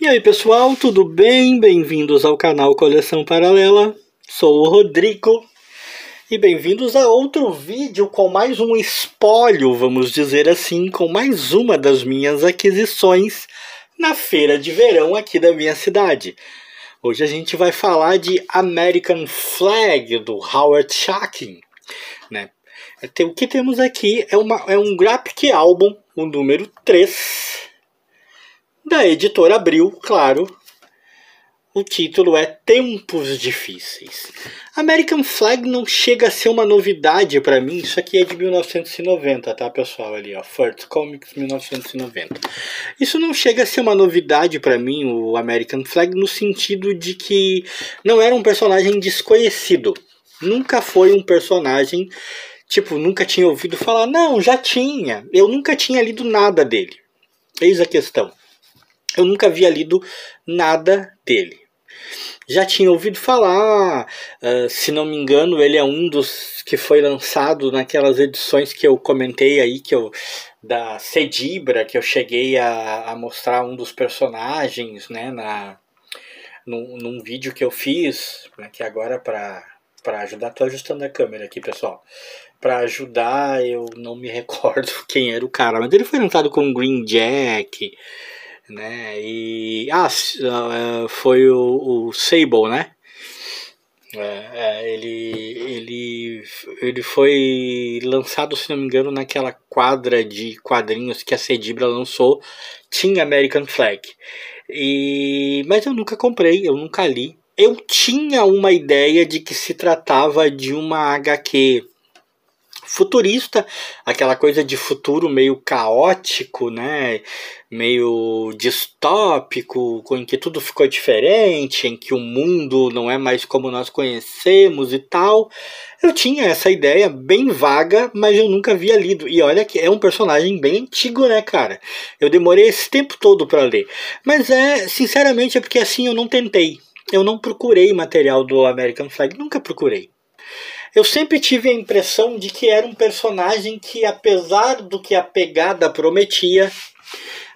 E aí pessoal, tudo bem? Bem-vindos ao canal Coleção Paralela. Sou o Rodrigo e bem-vindos a outro vídeo com mais um espólio, vamos dizer assim, com mais uma das minhas aquisições na feira de verão aqui da minha cidade. Hoje a gente vai falar de American Flag, do Howard Chaykin, né? O que temos aqui é um graphic album, o número 3, da editora Abril, claro. O título é Tempos Difíceis. American Flag não chega a ser uma novidade para mim. Isso aqui é de 1990, tá, pessoal? Ali, ó, First Comics 1990. Isso não chega a ser uma novidade para mim, o American Flag, no sentido de que não era um personagem desconhecido. Nunca foi um personagem, tipo, nunca tinha ouvido falar. Não, já tinha. Eu nunca tinha lido nada dele. Eis a questão. Eu nunca havia lido nada dele. Já tinha ouvido falar, se não me engano, ele é um dos que foi lançado naquelas edições que eu comentei aí, da Cedibra, que eu cheguei a mostrar um dos personagens, né, num vídeo que eu fiz, né, que agora para ajudar, tô ajustando a câmera aqui, pessoal. Para ajudar, eu não me recordo quem era o cara, mas ele foi lançado com Green Jack, né? E foi o Sable, né? Ele foi lançado, se não me engano, naquela quadra de quadrinhos que a Cedibra lançou. Tinha American Flag, mas eu nunca comprei, eu nunca li. Eu tinha uma ideia de que se tratava de uma HQ futurista, aquela coisa de futuro meio caótico, né? Meio distópico, em que tudo ficou diferente, em que o mundo não é mais como nós conhecemos e tal. Eu tinha essa ideia bem vaga, mas eu nunca havia lido. E olha que é um personagem bem antigo, né, cara? Eu demorei esse tempo todo para ler. Mas sinceramente, é porque assim eu não tentei. Eu não procurei material do American Flag, nunca procurei. Eu sempre tive a impressão de que era um personagem que, apesar do que a pegada prometia,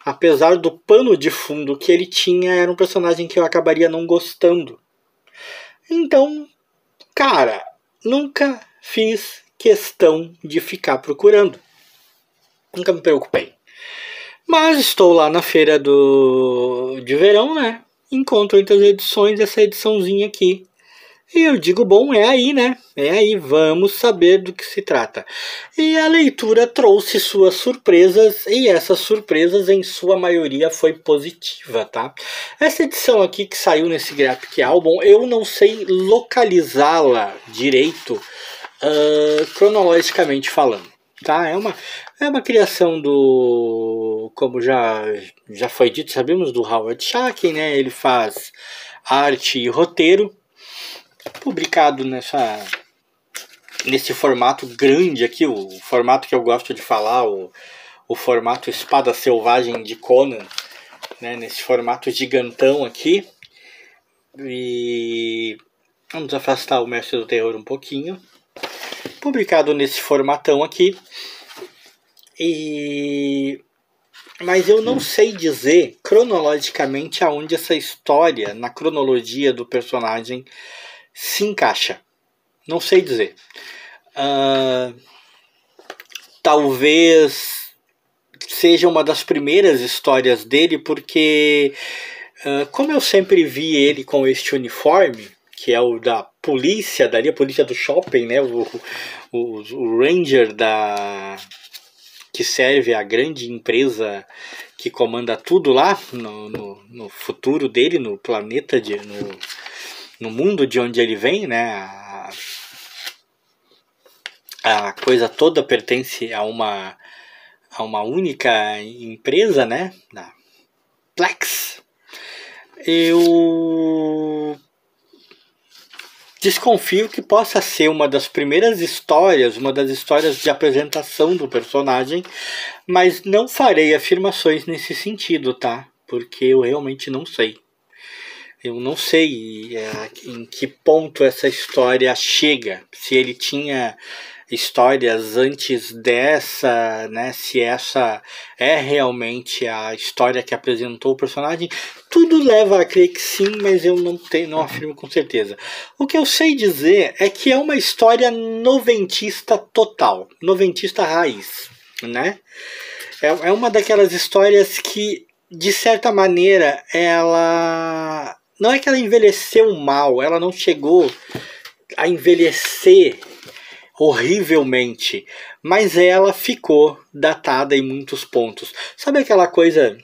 apesar do pano de fundo que ele tinha, era um personagem que eu acabaria não gostando. Então, cara, nunca fiz questão de ficar procurando. Nunca me preocupei. Mas estou lá na feira de verão, né? Encontro entre as edições essa ediçãozinha aqui. E eu digo, bom, é aí, né? É aí, vamos saber do que se trata. E a leitura trouxe suas surpresas, e essas surpresas, em sua maioria, foi positiva, tá? Essa edição aqui que saiu nesse Graphic Album, eu não sei localizá-la direito, cronologicamente falando, tá? É uma criação do, como já foi dito, sabemos, do Howard Chaykin, né? Ele faz arte e roteiro, publicado nesse formato grande aqui, o formato que eu gosto de falar, o formato Espada Selvagem de Conan, né, nesse formato gigantão aqui. E vamos afastar o Mestre do Terror um pouquinho. Publicado nesse formatão aqui. Mas eu não sei dizer cronologicamente aonde essa história, na cronologia do personagem, se encaixa. Não sei dizer. Talvez seja uma das primeiras histórias dele, porque como eu sempre vi ele com este uniforme, que é o da polícia, dali a polícia do shopping, né? O Ranger que serve a grande empresa que comanda tudo lá no futuro dele, no planeta, no mundo de onde ele vem, né? A coisa toda pertence a uma única empresa, né? Da Plex. Eu desconfio que possa ser uma das primeiras histórias, uma das histórias de apresentação do personagem, mas não farei afirmações nesse sentido, tá? Porque eu realmente não sei. Eu não sei em que ponto essa história chega, se ele tinha histórias antes dessa, né? Se essa é realmente a história que apresentou o personagem. Tudo leva a crer que sim, mas eu não afirmo com certeza. O que eu sei dizer é que é uma história noventista total, noventista raiz, né? É uma daquelas histórias que, de certa maneira, ela... Não é que ela envelheceu mal, ela não chegou a envelhecer horrivelmente, mas ela ficou datada em muitos pontos. Sabe aquela coisa...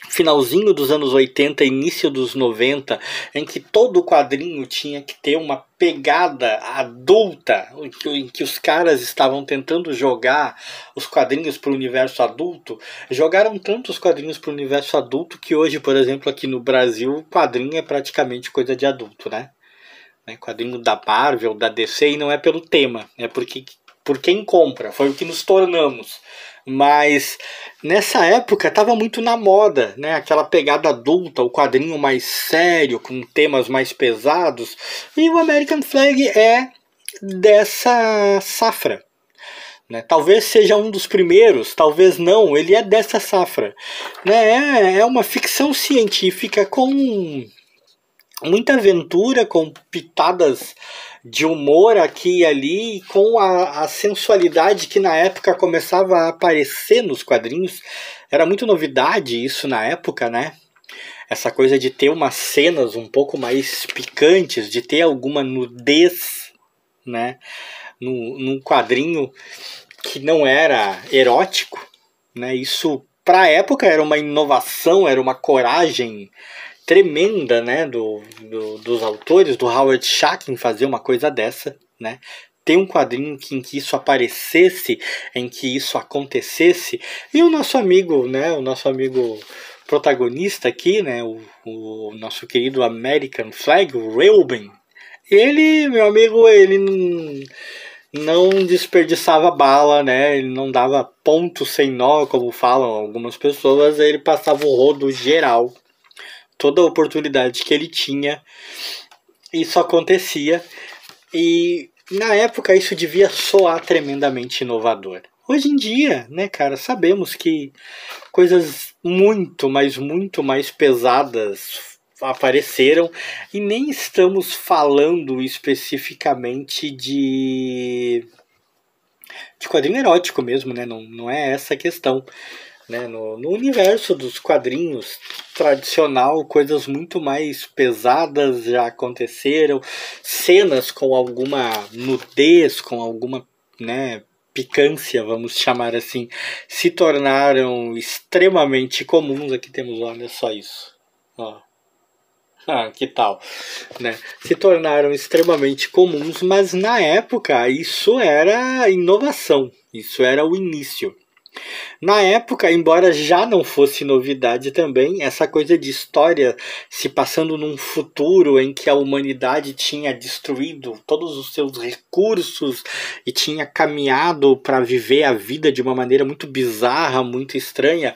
finalzinho dos anos 80, início dos 90, em que todo quadrinho tinha que ter uma pegada adulta, em que os caras estavam tentando jogar os quadrinhos para o universo adulto. Jogaram tanto os quadrinhos para o universo adulto que hoje, por exemplo, aqui no Brasil, o quadrinho é praticamente coisa de adulto, né? Quadrinho da Marvel, da DC, e não é pelo tema, é por quem compra, foi o que nos tornamos. Mas nessa época estava muito na moda, né? Aquela pegada adulta, o quadrinho mais sério, com temas mais pesados. E o American Flag é dessa safra, né? Talvez seja um dos primeiros, talvez não, ele é dessa safra, né? É uma ficção científica com muita aventura, com pitadas de humor aqui e ali, com a sensualidade que na época começava a aparecer nos quadrinhos. Era muito novidade isso na época, né? Essa coisa de ter umas cenas um pouco mais picantes, de ter alguma nudez, né? Num quadrinho que não era erótico, né? Isso, para a época, era uma inovação, era uma coragem tremenda, né, dos autores, do Howard Chaykin, em fazer uma coisa dessa, né? Ter um quadrinho em que isso aparecesse, em que isso acontecesse. E o nosso amigo, né, o nosso amigo protagonista aqui, né, o nosso querido American Flag, o Reuben, ele, meu amigo, ele não desperdiçava bala, né? Ele não dava ponto sem nó, como falam algumas pessoas, ele passava o rodo geral. Toda a oportunidade que ele tinha, isso acontecia. E na época isso devia soar tremendamente inovador. Hoje em dia, né, cara, sabemos que coisas muito, mas muito mais pesadas apareceram, e nem estamos falando especificamente de quadrinho erótico mesmo, né? Não é essa a questão. Né? No universo dos quadrinhos tradicional, coisas muito mais pesadas já aconteceram, cenas com alguma nudez, com alguma, né, picância, vamos chamar assim, se tornaram extremamente comuns. Aqui temos, olha só isso, ó. Ah, que tal, né? Se tornaram extremamente comuns, mas na época isso era inovação, isso era o início. Na época, embora já não fosse novidade também, essa coisa de história se passando num futuro em que a humanidade tinha destruído todos os seus recursos e tinha caminhado para viver a vida de uma maneira muito bizarra, muito estranha,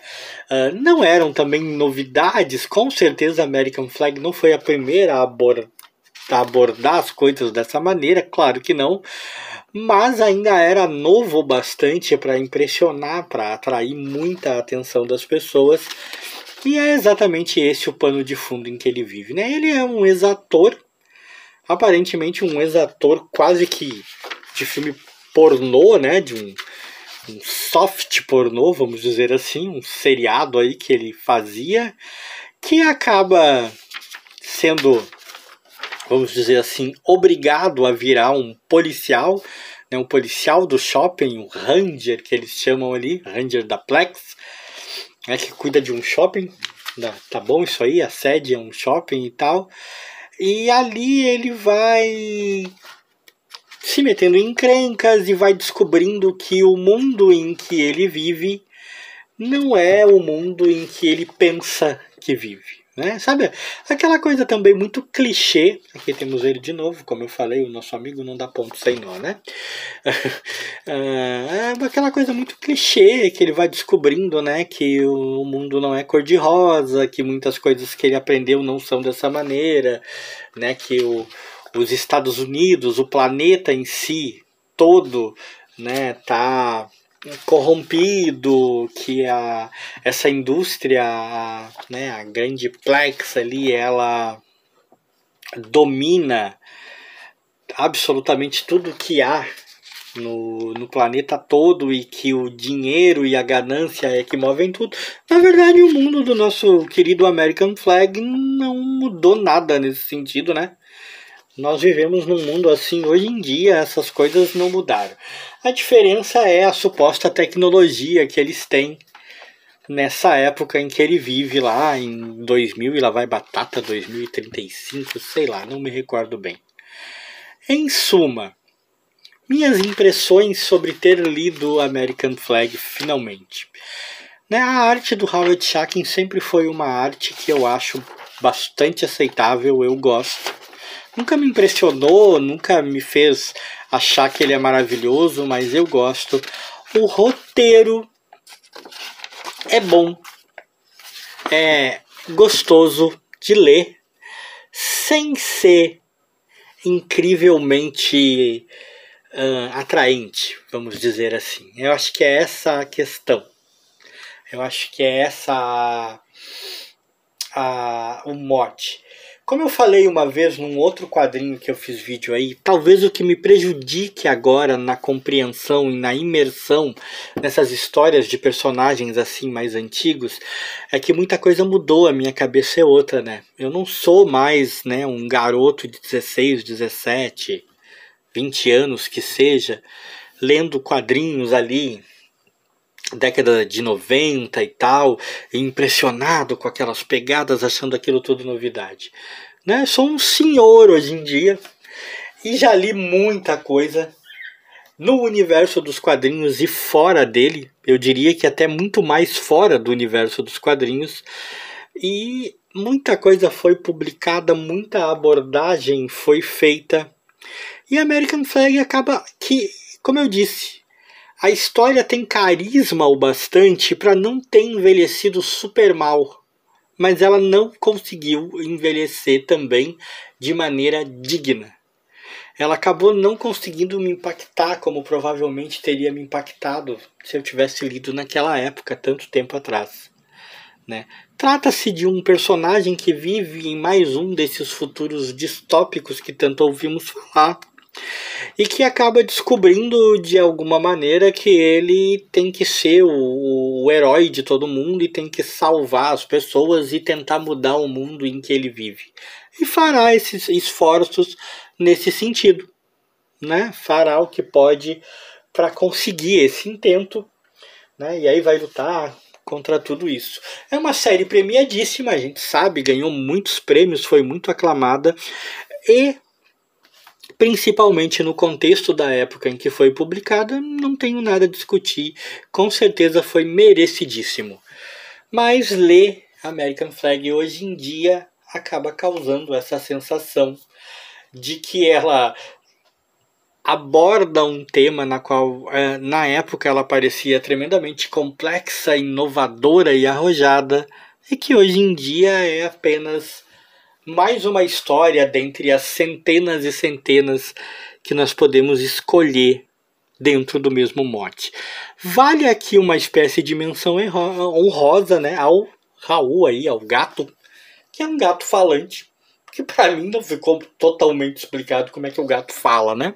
não eram também novidades. Com certeza, American Flag não foi a primeira a abordar as coisas dessa maneira, claro que não. Mas ainda era novo bastante para impressionar, para atrair muita atenção das pessoas. E é exatamente esse o pano de fundo em que ele vive, né? Ele é um ex-ator, aparentemente um ex-ator quase que de filme pornô, né? De um soft pornô, vamos dizer assim, um seriado aí que ele fazia, que acaba sendo, vamos dizer assim, obrigado a virar um policial, né, um policial do shopping, um ranger que eles chamam ali, ranger da Plex, né, que cuida de um shopping. Tá bom isso aí, a sede é um shopping e tal. E ali ele vai se metendo em encrencas e vai descobrindo que o mundo em que ele vive não é o mundo em que ele pensa que vive. Né? Sabe, aquela coisa também muito clichê. Aqui temos ele de novo, como eu falei, o nosso amigo não dá ponto sem nó, né? É aquela coisa muito clichê que ele vai descobrindo, né? Que o mundo não é cor-de-rosa, que muitas coisas que ele aprendeu não são dessa maneira, né? Que os Estados Unidos, o planeta em si, todo, né, tá corrompido, que essa indústria, né, a grande Plex ali, ela domina absolutamente tudo que há no planeta todo e que o dinheiro e a ganância é que movem tudo. Na verdade, o mundo do nosso querido American Flag não mudou nada nesse sentido, né? Nós vivemos num mundo assim hoje em dia, essas coisas não mudaram. A diferença é a suposta tecnologia que eles têm nessa época em que ele vive lá em 2000 e lá vai batata 2035, sei lá, não me recordo bem. Em suma, minhas impressões sobre ter lido American Flag finalmente. Né, a arte do Howard Chaykin sempre foi uma arte que eu acho bastante aceitável, eu gosto. Nunca me impressionou, nunca me fez achar que ele é maravilhoso, mas eu gosto. O roteiro é bom, é gostoso de ler, sem ser incrivelmente atraente, vamos dizer assim. Eu acho que é essa a questão. Eu acho que é essa o mote. Como eu falei uma vez num outro quadrinho que eu fiz vídeo aí, talvez o que me prejudique agora na compreensão e na imersão nessas histórias de personagens assim mais antigos é que muita coisa mudou, a minha cabeça é outra, né? Eu não sou mais, né, um garoto de 16, 17, 20 anos que seja, lendo quadrinhos ali década de 90 e tal, impressionado com aquelas pegadas, achando aquilo tudo novidade. Né? Sou um senhor hoje em dia e já li muita coisa no universo dos quadrinhos e fora dele. Eu diria que até muito mais fora do universo dos quadrinhos. E muita coisa foi publicada, muita abordagem foi feita. E American Flag acaba que, como eu disse, a história tem carisma o bastante para não ter envelhecido super mal, mas ela não conseguiu envelhecer também de maneira digna. Ela acabou não conseguindo me impactar como provavelmente teria me impactado se eu tivesse lido naquela época, tanto tempo atrás. Né? Trata-se de um personagem que vive em mais um desses futuros distópicos que tanto ouvimos falar, e que acaba descobrindo de alguma maneira que ele tem que ser o herói de todo mundo e tem que salvar as pessoas e tentar mudar o mundo em que ele vive. E fará esses esforços nesse sentido, né? Fará o que pode para conseguir esse intento, né? E aí vai lutar contra tudo isso. É uma série premiadíssima, a gente sabe, ganhou muitos prêmios, foi muito aclamada e principalmente no contexto da época em que foi publicada, não tenho nada a discutir. Com certeza foi merecidíssimo. Mas ler American Flag hoje em dia acaba causando essa sensação de que ela aborda um tema na qual, na época, ela parecia tremendamente complexa, inovadora e arrojada, e que hoje em dia é apenas mais uma história dentre as centenas e centenas que nós podemos escolher dentro do mesmo mote. Vale aqui uma espécie de menção honrosa, né, ao Raul aí, ao gato, que é um gato falante, que para mim não ficou totalmente explicado como é que o gato fala, né?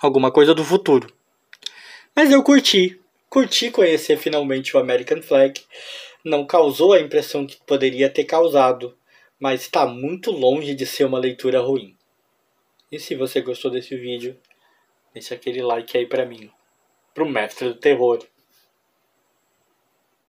Alguma coisa do futuro. Mas eu curti conhecer finalmente o American Flag. Não causou a impressão que poderia ter causado, mas está muito longe de ser uma leitura ruim. E se você gostou desse vídeo, deixa aquele like aí pra mim, pro mestre do terror.